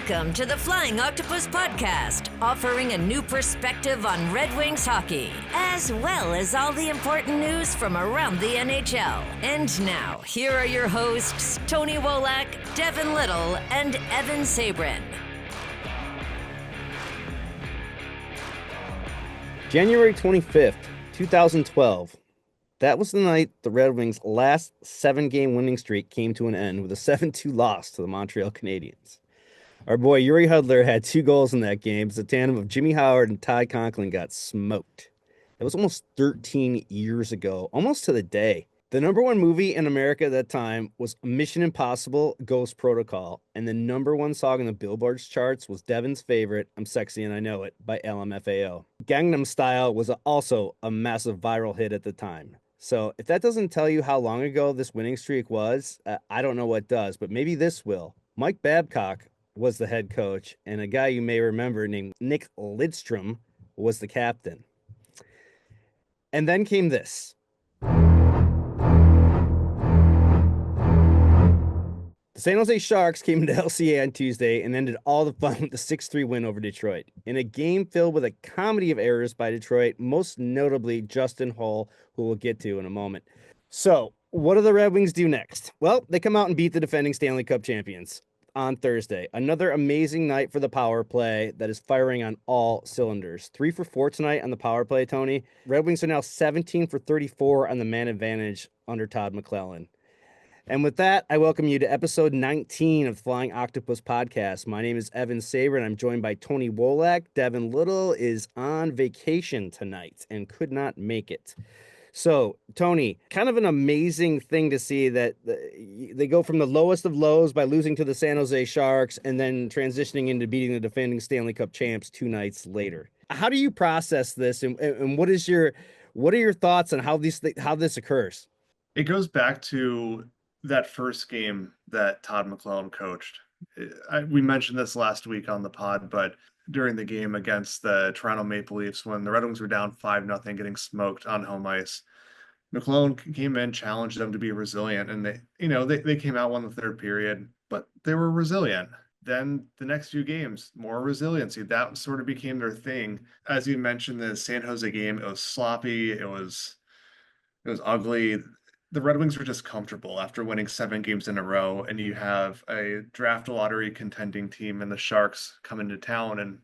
Welcome to the Flying Octopus Podcast, offering a new perspective on Red Wings hockey, as well as all the important news from around the NHL. And now, here are your hosts, Tony Wolak, Devin Little, and Evan Sabrin. January 25th, 2012. That was the night the Red Wings' last 7-game winning streak came to an end with a 7-2 loss to the Montreal Canadiens. Our boy Yuri Hudler had 2 goals in that game as a tandem of Jimmy Howard and Todd Conklin got smoked. That was almost 13 years ago, almost to the day. The number one movie in America at that time was Mission Impossible Ghost Protocol, and the number one song in the Billboard's charts was Devin's favorite, I'm Sexy and I Know It, by LMFAO. Gangnam Style was also a massive viral hit at the time. So if that doesn't tell you how long ago this winning streak was, I don't know what does, but maybe this will. Mike Babcock was the head coach, and a guy you may remember named Nick Lidstrom was the captain. And then came this. The San Jose Sharks came into LCA on Tuesday and ended all the fun with the 6-3 win over Detroit. In a game filled with a comedy of errors by Detroit, most notably Justin Holl, who we'll get to in a moment. So, what do the Red Wings do next? Well, they come out and beat the defending Stanley Cup champions on Thursday. Another amazing night for the power play that is firing on all cylinders. 3 for 4 tonight on the power play, Tony. Red Wings are now 17 for 34 on the man advantage under Todd McLellan. And with that, I welcome you to episode 19 of the Flying Octopus Podcast. My name is Evan Sabrin. I'm joined by Tony Wolak. Devin Little is on vacation tonight and could not make it. So, Tony, kind of an amazing thing to see that they go from the lowest of lows by losing to the San Jose Sharks and then transitioning into beating the defending Stanley Cup champs 2 nights later. How do you process this, and what are your thoughts on how this occurs? It goes back to that first game that Todd McLellan coached. We mentioned this last week on the pod, but during the game against the Toronto Maple Leafs, when the Red Wings were down 5-0, getting smoked on home ice, McLellan came in, challenged them to be resilient, and they came out, won the third period, but they were resilient. Then the next few games, more resiliency. That sort of became their thing. As you mentioned, the San Jose game, it was sloppy, it was ugly. The Red Wings were just comfortable after winning 7 games in a row, and you have a draft lottery contending team and the Sharks come into town and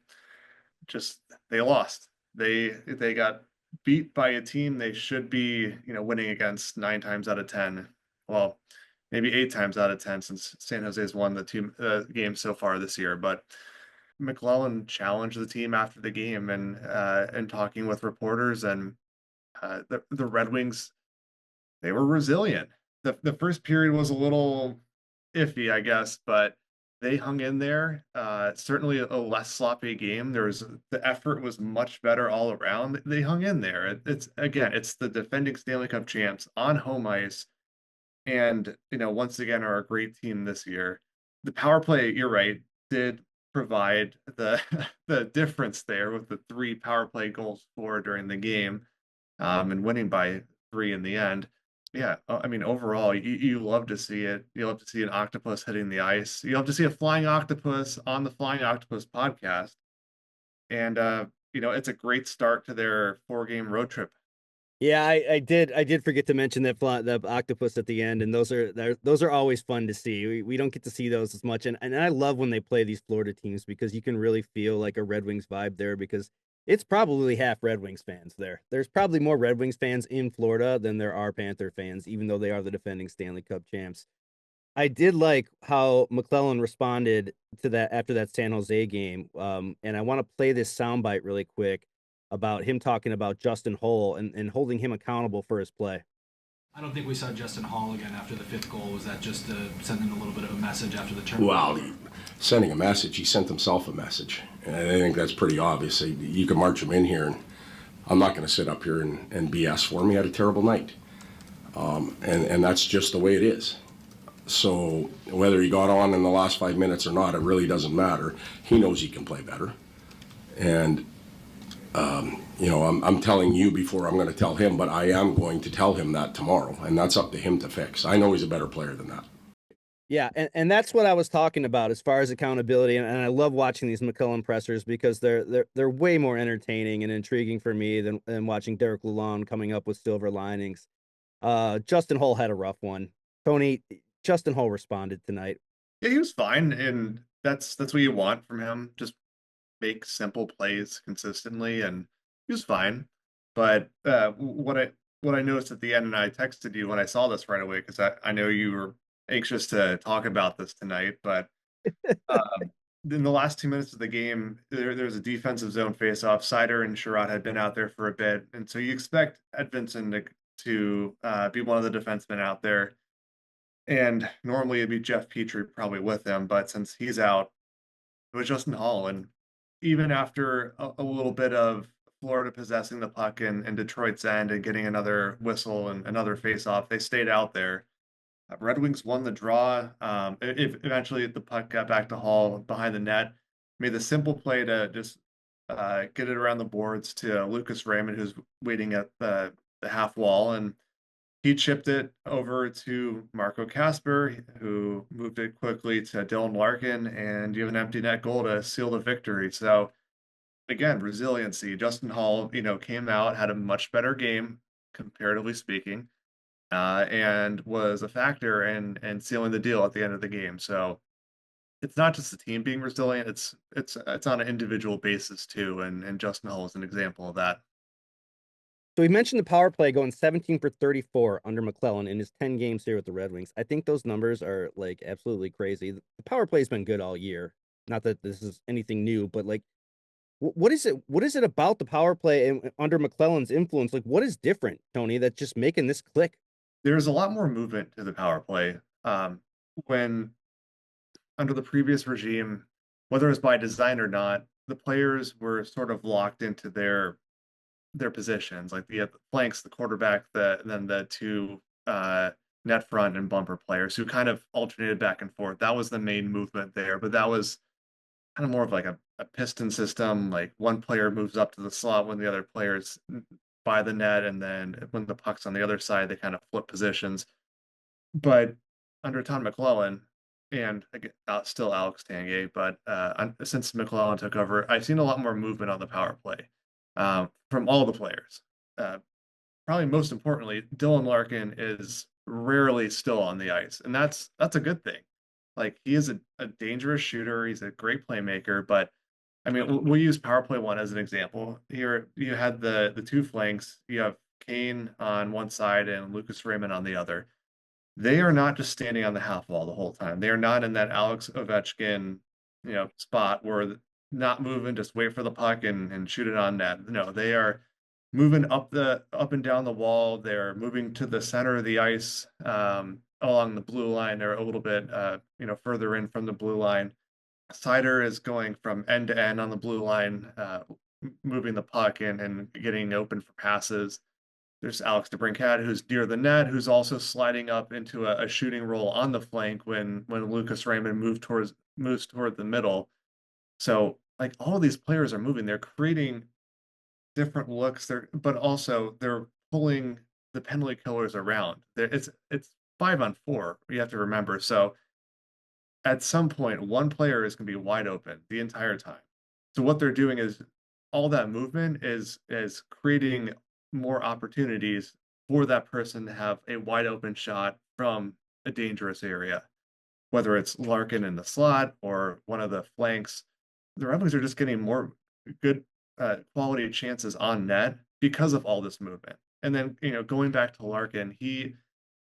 just they lost. They got beat by a team they should be, winning against 9 times out of 10. Well, maybe 8 times out of 10 since San Jose has won the 2 games so far this year. But McLellan challenged the team after the game and talking with reporters, and the Red Wings, they were resilient. The first period was a little iffy, I guess, but they hung in there. Certainly a less sloppy game. The effort was much better all around. They hung in there. It's the defending Stanley Cup champs on home ice, and once again are a great team this year. The power play, you're right, did provide the the difference there with the 3 power play goals scored during the game, and winning by 3 in the end. Yeah, I mean, overall, you love to see it. You love to see an octopus hitting the ice. You love to see a flying octopus on the Flying Octopus podcast. And, it's a great start to their 4-game road trip. Yeah, I did forget to mention the octopus at the end, and those are always fun to see. We don't get to see those as much, and I love when they play these Florida teams because you can really feel like a Red Wings vibe there because it's probably half Red Wings fans there. There's probably more Red Wings fans in Florida than there are Panther fans, even though they are the defending Stanley Cup champs. I did like how McLellan responded to that after that San Jose game, and I want to play this soundbite really quick about him talking about Justin Holl and holding him accountable for his play. I don't think we saw Justin Holl again after the 5th goal. Was that just sending a little bit of a message after the turn? Well, sending a message, he sent himself a message. And I think that's pretty obvious. You can march him in here, and I'm not going to sit up here and BS for him. He had a terrible night. And that's just the way it is. So whether he got on in the last 5 minutes or not, it really doesn't matter. He knows he can play better. And I'm telling you before I'm going to tell him, but I am going to tell him that tomorrow, and that's up to him to fix. I know he's a better player than that. Yeah, and that's what I was talking about as far as accountability, and I love watching these McLellan pressers because they're way more entertaining and intriguing for me than watching Derek Lalonde coming up with silver linings. Justin Holl had a rough one. Tony, Justin Holl responded tonight. Yeah, he was fine, and that's what you want from him. Just make simple plays consistently, and he was fine. But what I noticed at the end, and I texted you when I saw this right away because I know you were anxious to talk about this tonight. But in the last 2 minutes of the game, there was a defensive zone faceoff. Sider and Sherrod had been out there for a bit, and so you expect Edvinson to be one of the defensemen out there. And normally it'd be Jeff Petrie probably with him, but since he's out, it was Justin Holl. And even after a little bit of Florida possessing the puck in Detroit's end and getting another whistle and another face-off, they stayed out there. Red Wings won the draw. If eventually the puck got back to Hall behind the net, made the simple play to just get it around the boards to Lucas Raymond, who's waiting at the half wall, and he chipped it over to Marco Kasper, who moved it quickly to Dylan Larkin, and you have an empty net goal to seal the victory. So again, resiliency. Justin Holl, came out, had a much better game, comparatively speaking, and was a factor in sealing the deal at the end of the game. So it's not just the team being resilient; it's on an individual basis too. And Justin Holl is an example of that. So we mentioned the power play going 17 for 34 under McLellan in his 10 games here with the Red Wings. I think those numbers are like absolutely crazy. The power play's been good all year. Not that this is anything new, but like, what is it? What is it about the power play and under McClellan's influence? Like, what is different, Tony, that's just making this click? There's a lot more movement to the power play. When under the previous regime, whether it's by design or not, the players were sort of locked into their positions. Like the flanks, the quarterback, then the two net front and bumper players who kind of alternated back and forth. That was the main movement there, but that was kind of more of like a piston system. Like one player moves up to the slot when the other player's by the net, and then when the puck's on the other side, they kind of flip positions. But under Todd McLellan and again, still Alex Tanguay, but since McLellan took over, I've seen a lot more movement on the power play from all the players. Probably most importantly, Dylan Larkin is rarely still on the ice, and that's a good thing. Like he is a dangerous shooter. He's a great playmaker, but I mean, we'll use power play one as an example. Here you had the two flanks. You have Kane on one side and Lucas Raymond on the other. They are not just standing on the half wall the whole time. They are not in that Alex Ovechkin, spot where not moving, just wait for the puck and shoot it on net. No, they are moving up and down the wall. They're moving to the center of the ice, along the blue line. They're a little bit, further in from the blue line. Sider is going from end to end on the blue line, moving the puck and getting open for passes. There's Alex DeBrincat, who's near the net, who's also sliding up into a shooting role on the flank when Lucas Raymond moves toward the middle. So like all of these players are moving. They're creating different looks. But also they're pulling the penalty killers around. It's 5-on-4. You have to remember. So at some point, one player is going to be wide open the entire time. So what they're doing is all that movement is creating more opportunities for that person to have a wide open shot from a dangerous area, whether it's Larkin in the slot or one of the flanks. The Red Wings are just getting more good quality chances on net because of all this movement. And then, going back to Larkin,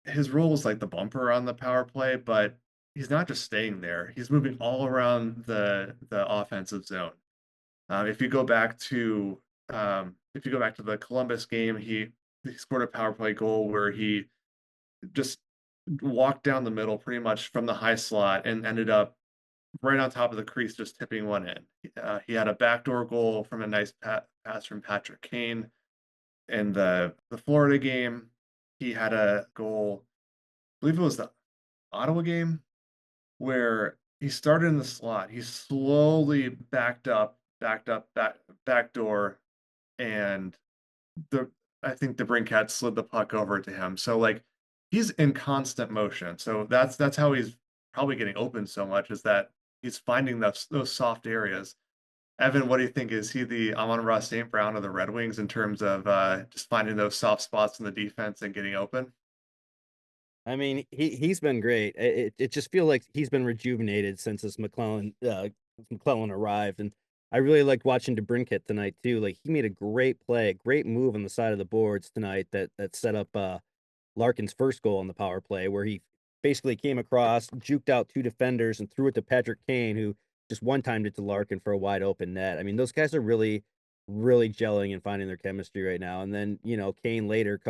his role is like the bumper on the power play, but he's not just staying there. He's moving all around the offensive zone. If you go back to the Columbus game, he scored a power play goal where he just walked down the middle pretty much from the high slot and ended up right on top of the crease, just tipping one in. He had a backdoor goal from a nice pass from Patrick Kane. In the Florida game, he had a goal, I believe it was the Ottawa game, where he started in the slot. He slowly back door, and I think the Brinkat slid the puck over to him. So like he's in constant motion. So that's how he's probably getting open so much is that he's finding those soft areas. Evan, what do you think? Is he the Amon-Ra St. Brown of the Red Wings in terms of just finding those soft spots in the defense and getting open? I mean, he's been great. It just feels like he's been rejuvenated since this McLellan arrived, and I really liked watching DeBrincat tonight too. Like he made a great play, a great move on the side of the boards tonight that set up Larkin's first goal on the power play, where he basically came across, juked out two defenders, and threw it to Patrick Kane, who just one-timed it to Larkin for a wide open net. I mean, those guys are really, really gelling and finding their chemistry right now. And then, Kane later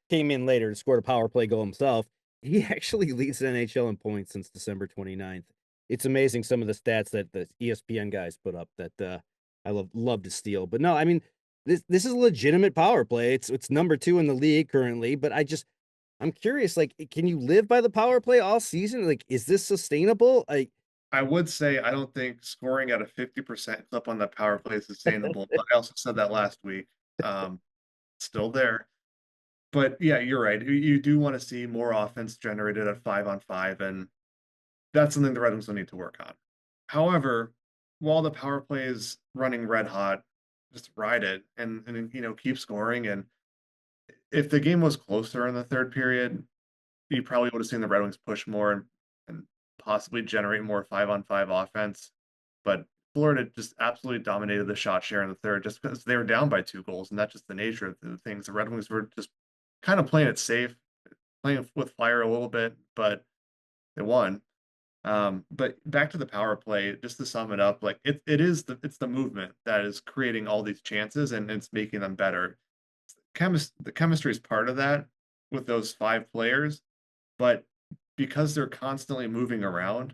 came in later and scored a power play goal himself. He actually leads the NHL in points since December 29th. It's amazing some of the stats that the ESPN guys put up that I love to steal. But no, I mean, this is a legitimate power play. It's number 2 in the league currently, but I'm curious, like, can you live by the power play all season? Like, is this sustainable? I would say I don't think scoring at a 50% clip on the power play is sustainable, but I also said that last week. Still there. But yeah, you're right. You do want to see more offense generated at 5-on-5, and that's something the Red Wings will need to work on. However, while the power play is running red hot, just ride it and keep scoring. And if the game was closer in the third period, you probably would have seen the Red Wings push more and possibly generate more 5-on-5 offense. But Florida just absolutely dominated the shot share in the third just because they were down by 2 goals. And that's just the nature of the things. The Red Wings were just kind of playing it safe, playing with fire a little bit, but they won. But back to the power play, just to sum it up, like it's the movement that is creating all these chances and it's making them better. The chemistry is part of that with those 5 players, but because they're constantly moving around,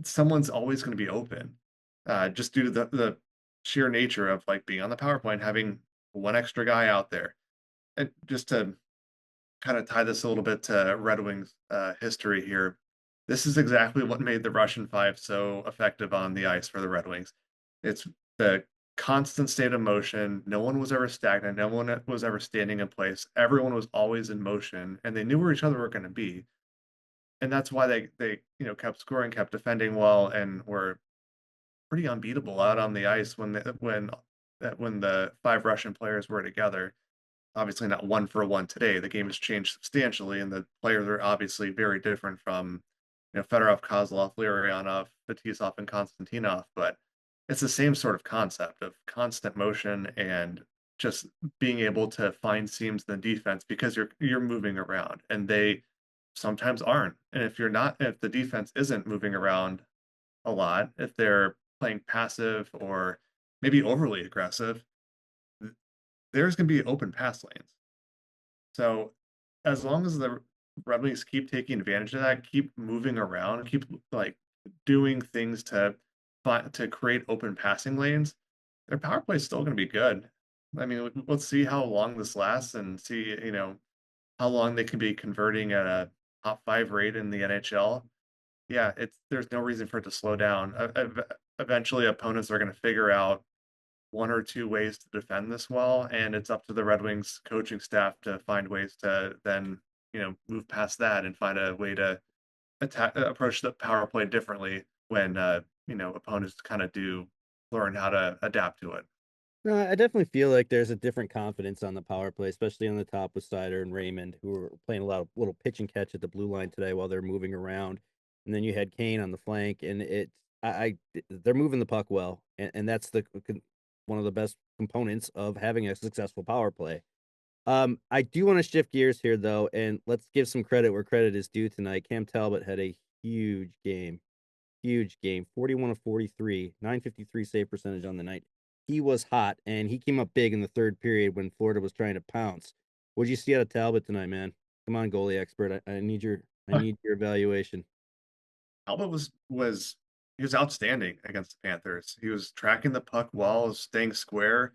someone's always going to be open, just due to the sheer nature of like being on the power play and having one extra guy out there. And just to kind of tie this a little bit to Red Wings history here, this is exactly what made the Russian Five so effective on the ice for the Red Wings. It's the constant state of motion. No one was ever stagnant. No one was ever standing in place. Everyone was always in motion, and they knew where each other were going to be. And that's why they kept scoring, kept defending well, and were pretty unbeatable out on the ice when the 5 Russian players were together. Obviously not 1-for-1 today. The game has changed substantially, and the players are obviously very different from Fedorov, Kozlov, Larionov, Fetisov, and Konstantinov, but it's the same sort of concept of constant motion and just being able to find seams in the defense because you're moving around, and they sometimes aren't. And if the defense isn't moving around a lot, if they're playing passive or maybe overly aggressive, there's going to be open pass lanes. So as long as the Red Wings keep taking advantage of that, keep moving around, keep like doing things to create open passing lanes, their power play is still going to be good. I mean, let's see how long this lasts and see, how long they can be converting at a top 5 rate in the NHL. Yeah, there's no reason for it to slow down. Eventually, opponents are going to figure out 1 or 2 ways to defend this well, and it's up to the Red Wings coaching staff to find ways to then move past that and find a way to approach the power play differently when opponents kind of do learn how to adapt to it. No, I definitely feel like there's a different confidence on the power play, especially on the top with Seider and Raymond, who were playing a lot of little pitch and catch at the blue line today while they're moving around. And then you had Kane on the flank, and they're moving the puck well, and that's one of the best components of having a successful power play. I do want to shift gears here though, and let's give some credit where credit is due tonight. Cam Talbot had a huge game, 41 of 43, 953 save percentage on the night. He was hot, and he came up big in the third period when Florida was trying to pounce. What did you see out of Talbot tonight, man? Come on, goalie expert. I need your evaluation. Talbot was outstanding against the Panthers. He was tracking the puck well, staying square.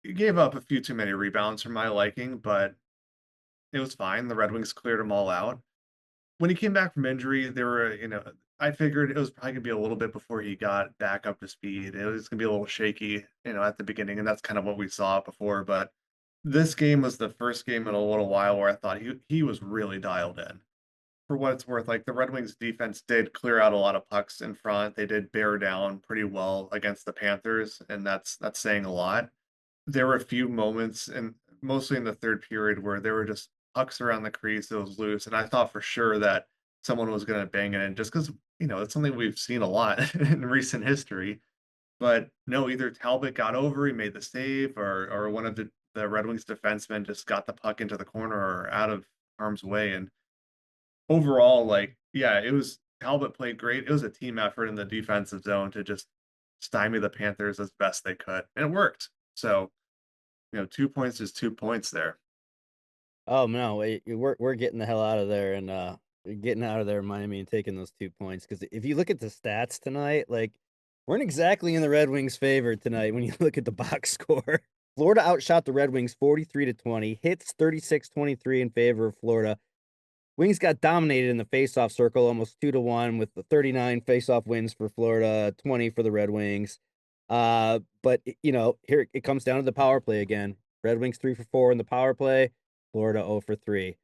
He gave up a few too many rebounds for my liking, but it was fine. The Red Wings cleared them all out. When he came back from injury, there were, I figured it was probably going to be a little bit before he got back up to speed. It was going to be a little shaky, at the beginning, and that's kind of what we saw before. But this game was the first game in a little while where I thought he was really dialed in. for what it's worth, like the Red Wings defense did clear out a lot of pucks in front. They did bear down pretty well against the Panthers, and that's saying a lot. There were a few moments, and mostly in the third period, where there were just pucks around the crease that was loose, and I thought for sure that someone was going to bang it in, just because it's something we've seen a lot in recent history. But no, either Talbot got over, he made the save, or one of the Red Wings defensemen just got the puck into the corner or out of harm's way. And overall, like, yeah, it was Talbot played great. It was a team effort in the defensive zone to just stymie the Panthers as best they could, and it worked. So, 2 points is 2 points there. Oh no, we're getting the hell out of there and getting out of there in Miami and taking those 2 points, because if you look at the stats tonight, like, weren't exactly in the Red Wings' favor tonight when you look at the box score. Florida outshot the Red Wings 43-20, hits 36-23 in favor of Florida. Wings got dominated in the faceoff circle, almost 2-1, with the 39 faceoff wins for Florida, 20 for the Red Wings. But here it comes down to the power play again. Red Wings 3 for 4 in the power play. Florida 0 for 3.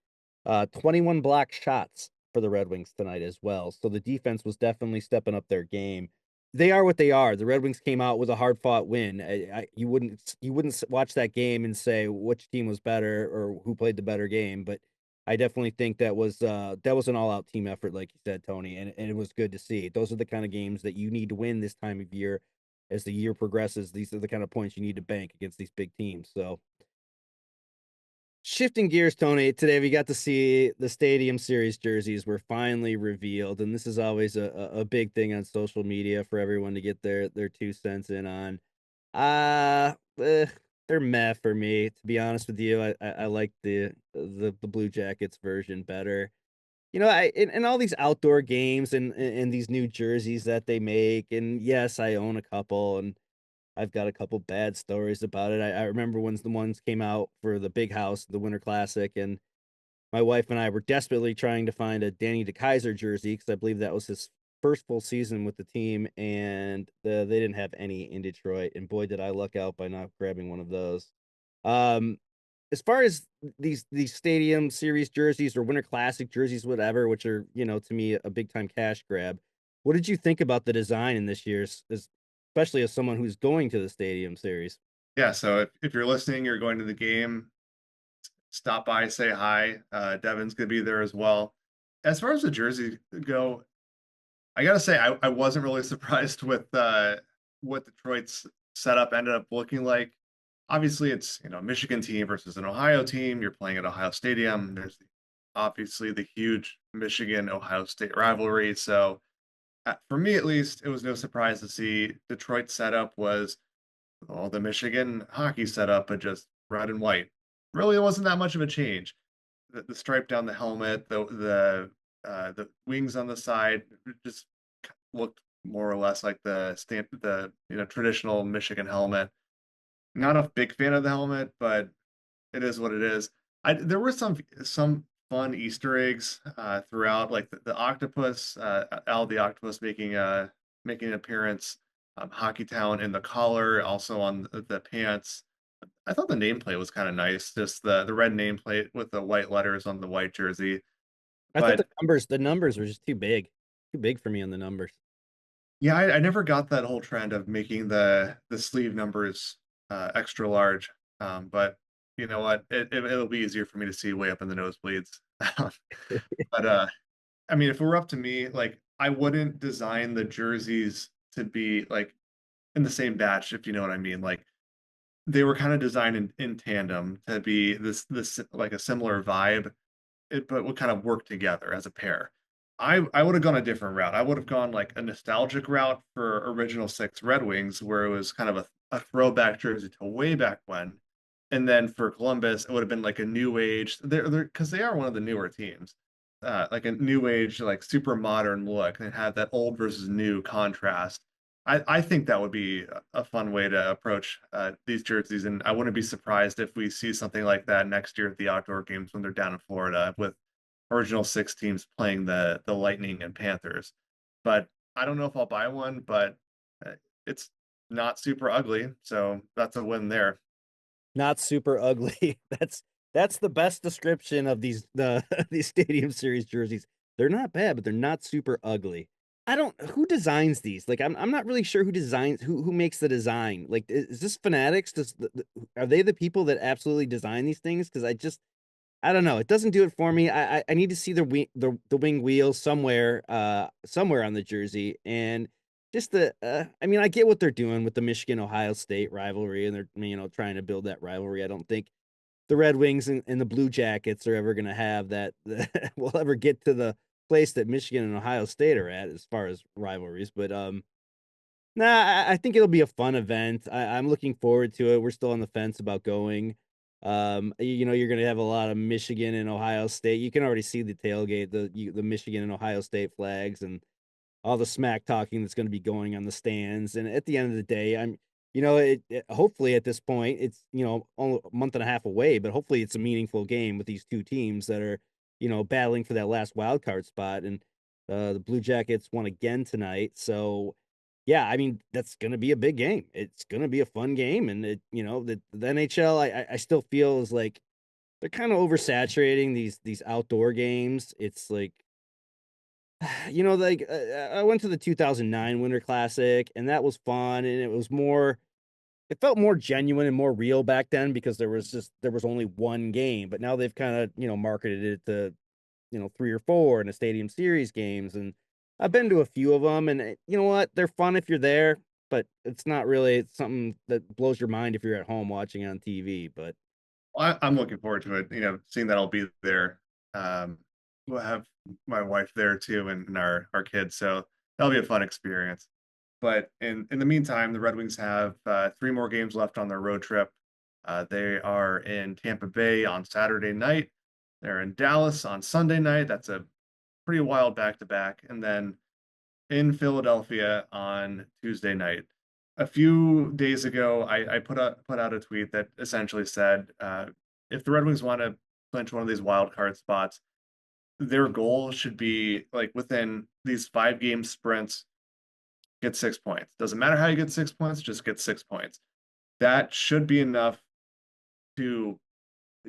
21 block shots for the Red Wings tonight as well. So the defense was definitely stepping up their game. They are what they are. The Red Wings came out with a hard-fought win. You wouldn't watch that game and say which team was better or who played the better game, but I definitely think that was an all-out team effort, like you said, Tony, and it was good to see. Those are the kind of games that you need to win this time of year. As the year progresses, these are the kind of points you need to bank against these big teams. So, shifting gears, Tony, today we got to see the Stadium Series jerseys were finally revealed, and this is always a big thing on social media for everyone to get their 2 cents in on. They're meh for me, to be honest with you. I like the Blue Jackets version better. In all these outdoor games and these new jerseys that they make, and yes, I own a couple, and I've got a couple bad stories about it. I remember when the ones came out for the Big House, the Winter Classic, and my wife and I were desperately trying to find a Danny DeKeyser jersey, because I believe that was his first full season with the team, and they didn't have any in Detroit. And boy, did I luck out by not grabbing one of those. As far as these Stadium Series jerseys or Winter Classic jerseys, whatever, which are, to me, a big time cash grab, what did you think about the design in this year's, especially as someone who's going to the Stadium Series? Yeah, so if you're listening, you're going to the game, stop by, say hi. Devin's gonna be there as well. As far as the jersey go, I gotta say I wasn't really surprised with what Detroit's setup ended up looking like. Obviously, it's a Michigan team versus an Ohio team. You're playing at Ohio Stadium. There's obviously the huge Michigan-Ohio State rivalry. So for me, at least, it was no surprise to see Detroit's setup was the Michigan hockey setup, but just red and white. Really, it wasn't that much of a change. The stripe down the helmet, the wings on the side just looked more or less like the traditional Michigan helmet. Not a big fan of the helmet, but it is what it is. There were some fun Easter eggs throughout, like the octopus, Al the octopus making an appearance. Hockey Town in the collar, also on the pants. I thought the nameplate was kind of nice, just the red nameplate with the white letters on the white jersey. I thought the numbers were just too big for me on the numbers. Yeah, I never got that whole trend of making the sleeve numbers extra large. But you know what? It'll be easier for me to see way up in the nosebleeds. But I mean, if it were up to me, like, I wouldn't design the jerseys to be like in the same batch, if you know what I mean. Like, they were kind of designed in tandem to be this like a similar vibe, but would kind of work together as a pair. I would have gone a different route. I would have gone like a nostalgic route for original six Red Wings, where it was kind of a throwback jersey to way back when. And then for Columbus, it would have been like a new age. They're because they are one of the newer teams, like a new age, like super modern look, and have that old versus new contrast. I think that would be a fun way to approach these jerseys, and I wouldn't be surprised if we see something like that next year at the outdoor games when they're down in Florida with original six teams playing the Lightning and Panthers. But I don't know if I'll buy one, but it's not super ugly, so that's a win there. Not super ugly. That's the best description of these Stadium Series jerseys. They're not bad, but they're not super ugly. I don't who designs these? Like I'm not really sure who makes the design. Like is this Fanatics? Are they the people that absolutely design these things? Because I don't know. It doesn't do it for me. I need to see the wing wheels somewhere on the jersey, and just I mean, I get what they're doing with the Michigan Ohio State rivalry, and they're trying to build that rivalry. I don't think the Red Wings and the Blue Jackets are ever going to have that will ever get to the place that Michigan and Ohio State are at as far as rivalries. But nah, I think it'll be a fun event. I'm looking forward to it. We're still on the fence about going. You're going to have a lot of Michigan and Ohio State. You can already see the tailgate, the Michigan and Ohio State flags, and all the smack talking that's going to be going on the stands. And at the end of the day, hopefully at this point, it's, only a month and a half away, but hopefully it's a meaningful game with these two teams that are, battling for that last wild card spot. And the Blue Jackets won again tonight. So, yeah, I mean, that's going to be a big game. It's going to be a fun game. And, the NHL, I still feel is like they're kind of oversaturating these outdoor games. It's like, I went to the 2009 Winter Classic, and that was fun, and it felt more genuine and more real back then because there was only one game, but now they've kind of, marketed it to, 3 or 4 in the Stadium Series games, and I've been to a few of them, and you know what? They're fun if you're there, but it's not really something that blows your mind if you're at home watching on TV, but I'm looking forward to it. Seeing that I'll be there. We'll have my wife there too, and our kids, so that'll be a fun experience. But in the meantime, the Red Wings have 3 more games left on their road trip. They are in Tampa Bay on Saturday night. They're in Dallas on Sunday night. That's a pretty wild back-to-back. And then in Philadelphia on Tuesday night. A few days ago, I put out a tweet that essentially said, if the Red Wings want to clinch one of these wild card spots, their goal should be like within these 5-game sprints, get 6 points. Doesn't matter how you get 6 points, just get 6 points. That should be enough to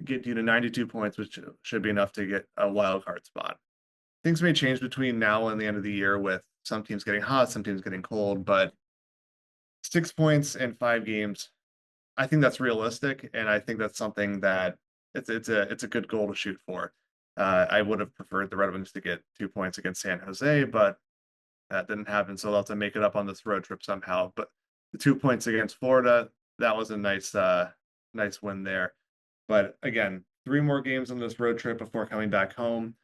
get you to 92 points, which should be enough to get a wild card spot. Things may change between now and the end of the year with some teams getting hot, some teams getting cold, but 6 points in 5 games, I think that's realistic, and I think that's something that it's a good goal to shoot for. I would have preferred the Red Wings to get 2 points against San Jose, but that didn't happen, so they'll have to make it up on this road trip somehow. But the 2 points against Florida, that was a nice win there. But again, 3 more games on this road trip before coming back home.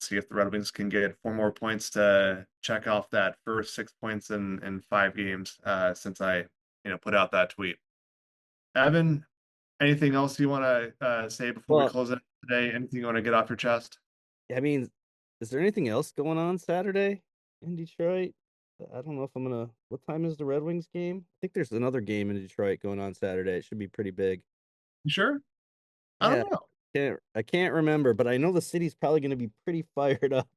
See if the Red Wings can get 4 more points to check off that first 6 points in 5 games since I put out that tweet. Evan, anything else you want to say before we close it today? Anything you want to get off your chest? I mean, is there anything else going on Saturday in Detroit? I don't know if I'm gonna. What time is the Red Wings game? I think there's another game in Detroit going on Saturday. It should be pretty big. You sure? I don't know. I can't remember, but I know the city's probably going to be pretty fired up.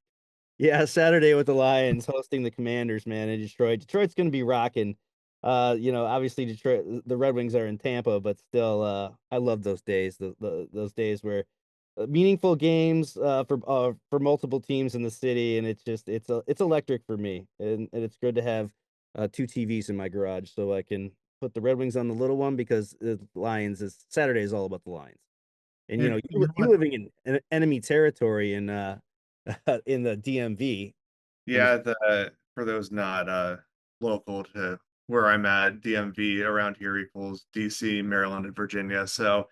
Yeah, Saturday with the Lions hosting the Commanders, man, in Detroit. Detroit's going to be rocking. Obviously Detroit, the Red Wings are in Tampa, but still, I love those days. Those days where meaningful games for multiple teams in the city, and it's electric for me, and it's good to have 2 TVs in my garage so I can put the Red Wings on the little one because the Saturday is all about the Lions. And you living in enemy territory in the DMV. Yeah, for those not local to where I'm at, DMV around here equals DC, Maryland, and Virginia. So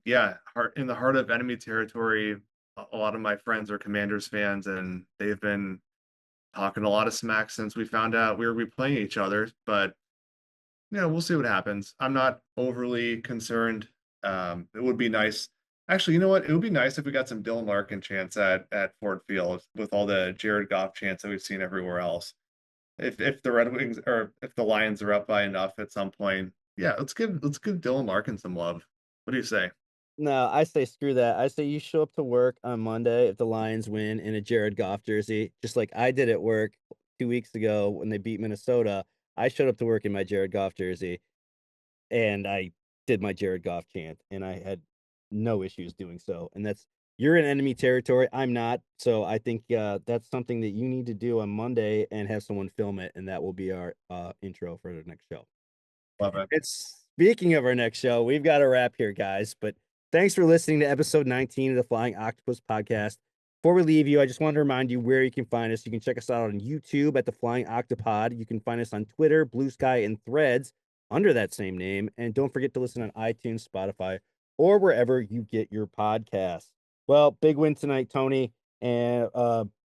yeah, in the heart of enemy territory. A lot of my friends are Commanders fans, and they've been talking a lot of smack since we found out we were playing each other. But we'll see what happens. I'm not overly concerned. It would be nice. Actually, you know what? It would be nice if we got some Dylan Larkin chants at Ford Field with all the Jared Goff chants that we've seen everywhere else. If the Red Wings or if the Lions are up by enough at some point, yeah, let's give Dylan Larkin some love. What do you say? No, I say screw that. I say you show up to work on Monday if the Lions win in a Jared Goff jersey, just like I did at work 2 weeks ago when they beat Minnesota. I showed up to work in my Jared Goff jersey, and I did my Jared Goff chant, and I had no issues doing so. And You're in enemy territory. I'm not. So I think that's something that you need to do on Monday and have someone film it. And that will be our intro for the next show. Love it. It's speaking of our next show, we've got a wrap here, guys. But thanks for listening to episode 19 of the Flying Octopus podcast. Before we leave you, I just wanted to remind you where you can find us. You can check us out on YouTube at the Flying Octopod. You can find us on Twitter, Blue Sky, and Threads under that same name. And don't forget to listen on iTunes, Spotify, or wherever you get your podcasts. Well, big win tonight, Tony, and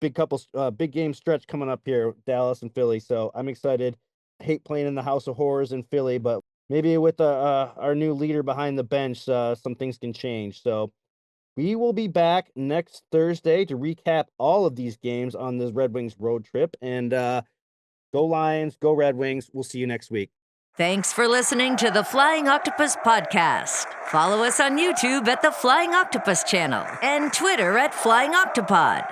big game stretch coming up here, Dallas and Philly. So I'm excited. I hate playing in the House of Horrors in Philly, but maybe with our new leader behind the bench, some things can change. So we will be back next Thursday to recap all of these games on this Red Wings road trip. And go Lions, go Red Wings. We'll see you next week. Thanks for listening to the Flying Octopus podcast. Follow us on YouTube at the Flying Octopus channel and Twitter at Flying Octopod.